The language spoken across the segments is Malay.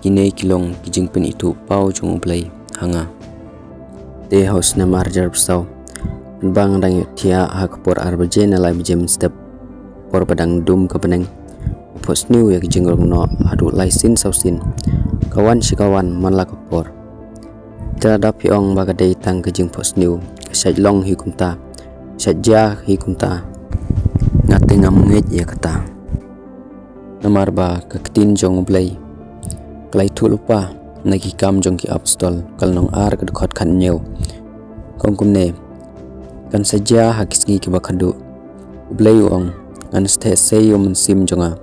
kine kilong kijing pen itu pau jong play hanga te house na marjar psau bang dang tia hakpor arbaje na lai jem step por padang dum ka peneng pos new ya kijing rong no adu laisin sausin kawan si kawan man la kapor tada piong bagadei tang kijing pos new sai long hi kumta saja hi kumta ngate ngamnget ya kata namar ba kaktin jong play klai thu lupa nagi kam jong ki upstall kalnong ar ka khot khan new kong kumne kan saja hakisngi ki bakadu play ong an ste seyo mun sim jonga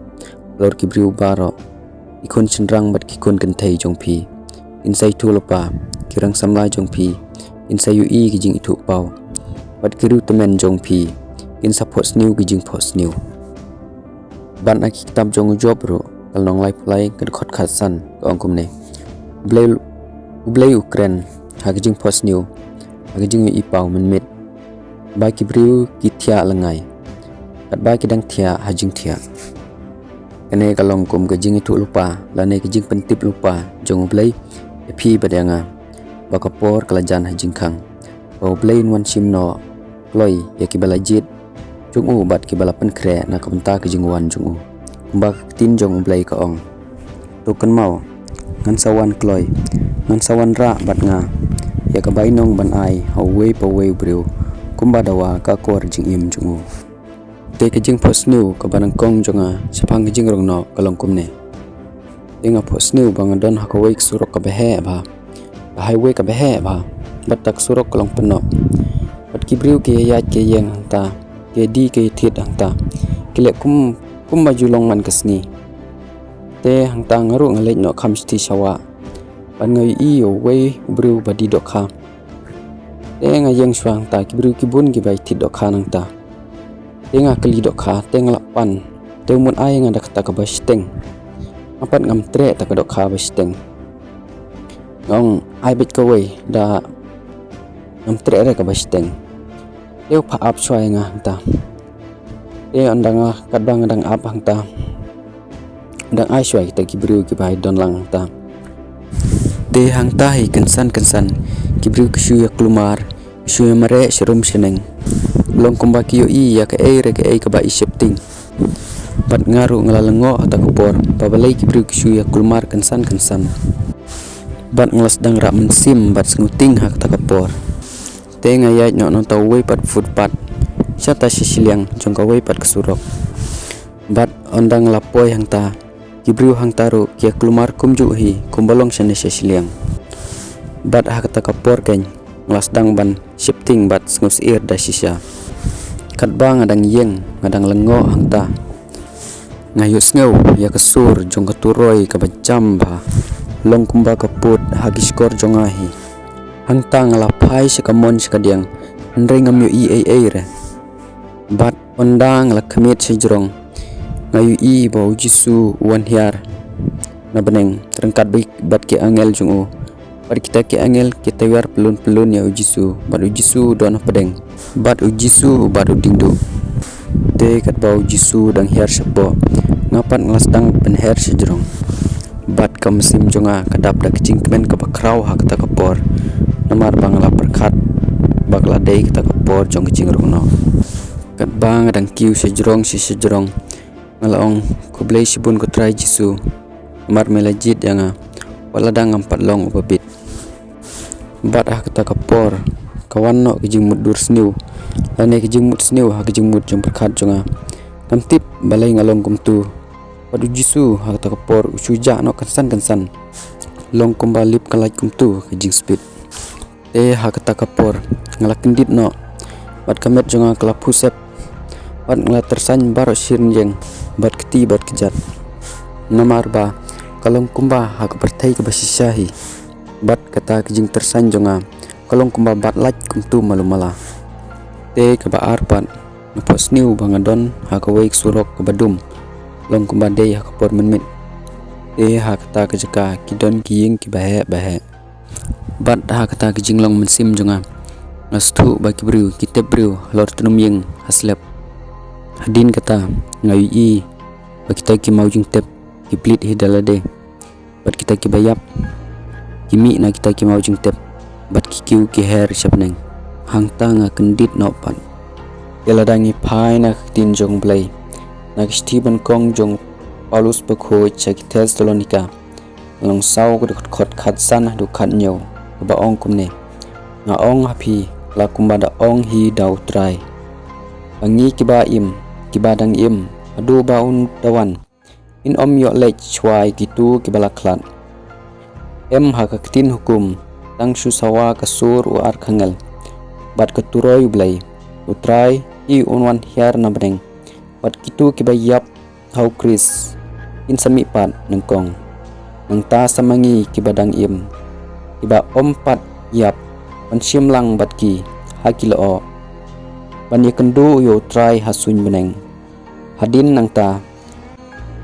lor ki briu baro ikon chenrang bat ki kon kan thei jong phi insai thu lupa kirang samla jong phi insai yu i ki jing itu pau bat kiru temen jong phi in support new ki jing post new ban aki kitab jong job ro kalnong lai pulai kan khot khat san kong kumne blay ukren hakijing post new hakijing i pau men mit ba ki briu ki thia langai kat ba ki dang thia hajing thia kane kalong kum ke jing itu lupa lane ki jing pentip lupa jong blay phi badanga ba kapor kalajan hajing khang ro blay wan sim no loi ya ki balajit jungu bat ki balapan kre na kamta ki jing wan jungu ba tin jong blay ka ong to kan mau ngan sawan kloi ngan sawan ra bat nga ya ka bainong ban ai hawe pa we briu kumba dawa ka kor jing im jungu te ke jing post new ka banang kong jonga sapang ke jing rong no kalong kumne inga post new bang don hakawai surok ka behe ba highway ka behe ba batak surok kalong peno bat ki briu ke ya ke yang ta ke di ke thit ta kile kum maju long man kasni te hang ta ngaru ngalek no kham sti sawa ban ngai i yo we briu badi dok kha te nga yang swang ta ki briu ki bun ki bai thit dok kha nang ta te nga kali dok kha te ngala pan te mun ai nga dak ta ka basteng apat ngam tre ta ka dok kha basteng ngong ai bit ka we da ngam tre ra ka basteng te pa ap swai nga ta te andanga kadang dang ap hang ta dang ai swai ta ki briu ki bai don lang ta te hang ta hi kansan ki briu ki shu ya klumar shu ya mare serum seneng long kumba ki yo i ya ka re ka ba isepting bat ngaru ngalalengo ata kupor babalai ki briu ki shu ya klumar kansan bat nglas dang ra mensim bat nguting hak ta kapor te ngayat no no tau we pat footpath sata sisiliang jong ka we pat kesurok bat ondang lapoi hang ta kibriu hang taru kia klumar kumju hi kumbalong sene sisiliang bat hak ta kapor ken nglas dang ban shifting bat ngus ir da sisa kat bang ngadang yeng ngadang lengo hang ta ngayu sneu ya kesur jong ka turoi ka bajam ba long kumba kaput hagis kor jongahi hang ta ngalapai sekamon sekadiang ndrei ngam yu i re bat ondang la khamit sejrong ngayu i bau jisu wan hiar na beneng terangkat bat ke angel jungu bat kita ke angel kita war pelun ya ujisu bat ujisu don pedeng bat ujisu bat udingdu te kat bau jisu dang hiar sebo ngapat ngelas dang penher sejrong bat kam sim jonga kadap dak jingkmen ka bakrau hak ta kapor namar bangla perkat bakla dei kita kapor jong kecing rungno kat bang dang kiu sejrong ngalaong kublai sibun ko try jisu mar melajit yanga wala dang ampat long upabit bat ah kita kapor kawan no kijing mudur sniu lane kijing mut sniu ha kijing mut jong perkat jonga namtip balai ngalong kumtu padu jisu ha kita kapor usuja no kansan long kumbalip kalai kumtu kijing speed te ha kita kapor ngalakindit no bat kamet jonga kelapusep bat ngala tersan baro sirnjeng bat keti bat kejat namar ba kalong kumba hak pertai ke basisyahi bat kata kijing tersan jonga kalong kumba bat laj kumtu malumala te ke ba arpat napos niu bangadon hak waik surok ke badum long kumba dei hak por menmit te hak kata kejaka kidon kiying ki bahe bat hak kata kijing long mensim jonga nastu baki briu kitep briu lor tunum yeng haslep hadin kata ngayu i bakita ki maujing tep kiplit hidalade bat kita ki bayap kimi na kita ki mau jing tep bat ki kiu ki her chapneng hang ta nga kendit no pan yaladangi phai na tin jong blai na Stephen Kong jong Paulus Bekho chaki Thessalonica long sau ko khot khat san du khat nyo ba ong kum ne nga ong happy la kumba da ong hi dau trai bangi kiba im kiba dang im adu baun dawan in yo lech chwai kitu kibala klan em hakatin hukum tang su sawa kasur u ar khangal bat katuroi blai utrai i unwan hiar na breng bat kitu kiba yap hau kris in sami pat nengkong nang ta samangi kibadang im kiba pat yap pan lang bat ki hakilo ban yakendu yo try hasuin beneng hadin nang ta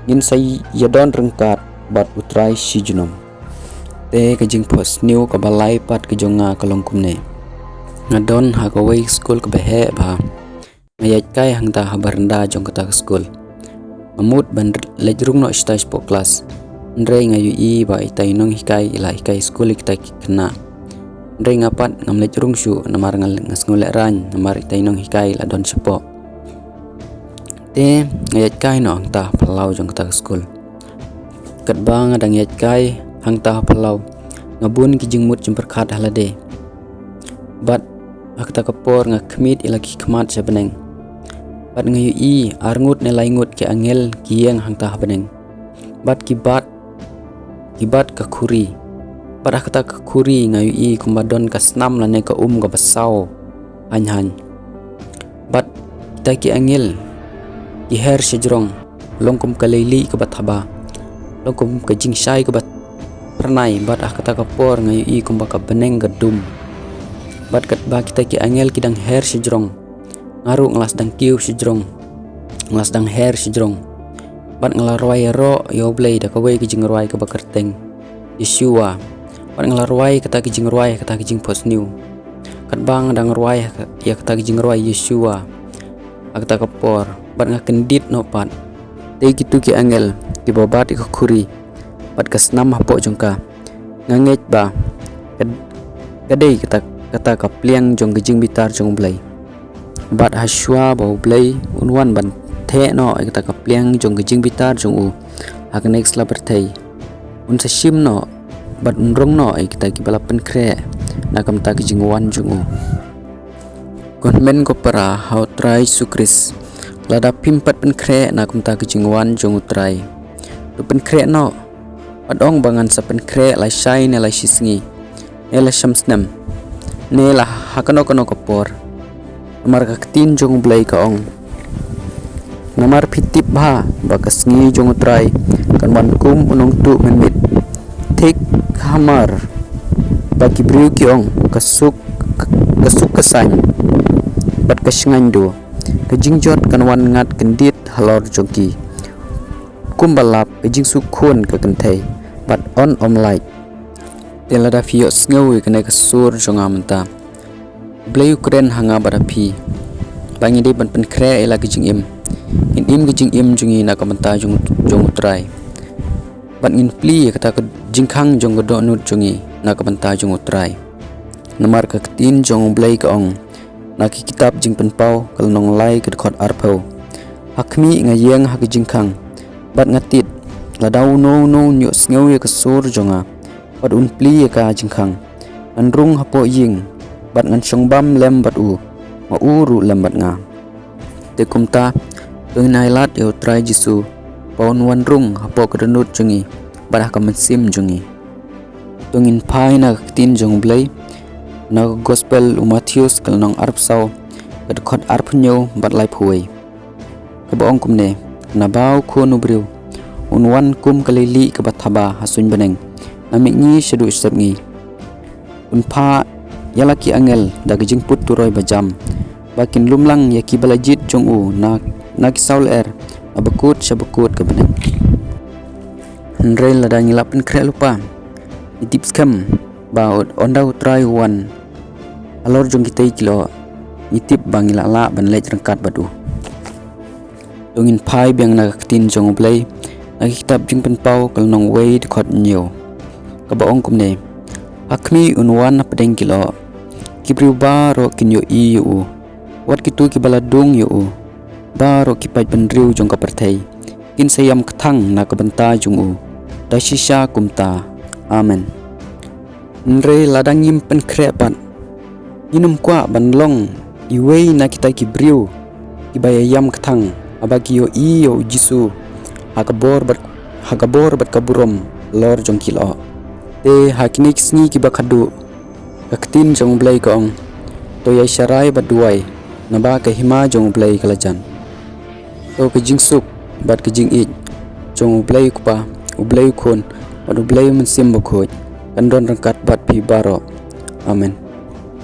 ngin sai yadon rengkat bat utrai sijunom te kajing pos new ka balai pat kejonga kalongkum ne ngadon hakawai school ka behe ba ngayat kai hang ta habaranda jong kata school mamut ban lejrung no stage po class ndre ngayu i ba itai nong hikai ila hikai school kita kena ndre ngapat ngam lejrung su namar ngas ngolek ran namar itai nong hikai la don sepo te ngayat kai no hang ta palau jong kata school kat bang adang yat kai hang ta palau ngabun ki jingmut jemperkhat halade bat akta kapor ngakmit ila ki kmat sabeneng bat ngayu i arngut ne laingut ki angel kieng hang ta beneng bat kibat ka khuri bat akta ka khuri ngayu i kumbadon ka snam lane ka ka basau han bat kita ki angel ki her sejrong longkum kaleli ka bathaba longkum ka jingsai ka bat pernai bat akta kapor ngayu i kumba ka beneng gadum bat kat ba kita ki angel kidang her sejrong ngaru ngelas dang kiu sejrong ngelas dang her sejrong bat ngelarwai ro yo blai da kawai ki jingrwai ka bakarteng Yeshua bat ngelarwai kata ki jingrwai kata ki jing pos new kat bang dang rwai ya kata ki jingrwai Yeshua akta kapor bat ngakendit no pat te gitu ki angel ki babat ki khuri bat kasnam hapo jongka nganget ba kadai kata kapliang jong gijing bitar jong blai bat haswa bau blai unwan ban the no kata kapliang jong gijing bitar jong u hak next la berthai un sa sim no bat unrong no kita ki balapan kre nakam ta gijing wan jong u konmen ko para how try sukris lada pimpat pen kre nakam ta gijing wan jong u try tu pen kre no padong bangan sa pen kre lai shai ne lai sisngi ela shamsnam nela hakano kapor namar kaktin jong blai ka ong namar pitip ba bakasngi jong try kan wan kum unong tu menmit tik hamar bagi briu ki ong kasuk kasan bat kasingan do kajingjot kan wan ngat kendit halor jongki kumbalap kajing sukun ka kentai bat on light telada fio sngawi kena kasur jonga menta blai ukren hanga barapi bangi de ban pen kre ela gijing im gijing im jungi na kamenta jong utrai ban ngin pli kata jingkhang jong godo nut jungi na kamenta jong utrai namar ka tin jong blai ka ong na ki kitab jing pen pau kal nong lai ka khot arpau hakmi ngayeng hak jingkhang bat ngatit ladau no nyo sngawi kasur jonga bat un pli ka jingkhang anrung hapo ying bat ngan songbam lem bat u ma uru lem bat nga te kumta nailat yo try jisu paun wan rung hapo kadunut jungi bat ka mensim jungi tungin pai na tin jong blai na gospel Matthews kalnong arpsau kad khot arpnyo bat lai phuai ka baong kumne na baw ko nubriu unwan kum kalili ka bathaba hasun beneng namikni shedu isabngi unpa yalaki angel dagijing put turoi bajam bakin lumlang yaki balajit jong u na kisaul abakut sabakut ka beneng nrel ladang ilapen kre lupa tips kam baut ondau try one alor jong kita kilo itip bangila la ban lej rangkat badu tungin pai biang na tin jong blai na kitab jing penpau kal nong wei de khot nyo ka ba ong kum ne akmi unwan na pedeng kilo kibriu ba ro kinyo i yu wat kitu ki baladung yu ba ro ki pai penriu jong ka perthei kin sayam kthang na ka banta jung u da shisha kumta amen nre ladang yim pen krepat inum kwa banlong iwei na kita kibriu ki bayayam kthang abagi yo i yo jisu hakabor bat kaburom lor jong kilo te hakinik sngi ki bakhadu kaktin jong blai kong to yai sharai baduai naba ka hima jong blai kalajan to ke jingsuk bat ke jing it jong blai kupa ublai khon bat ublai mun sim bakhoj kandon rangkat bat pi baro amen.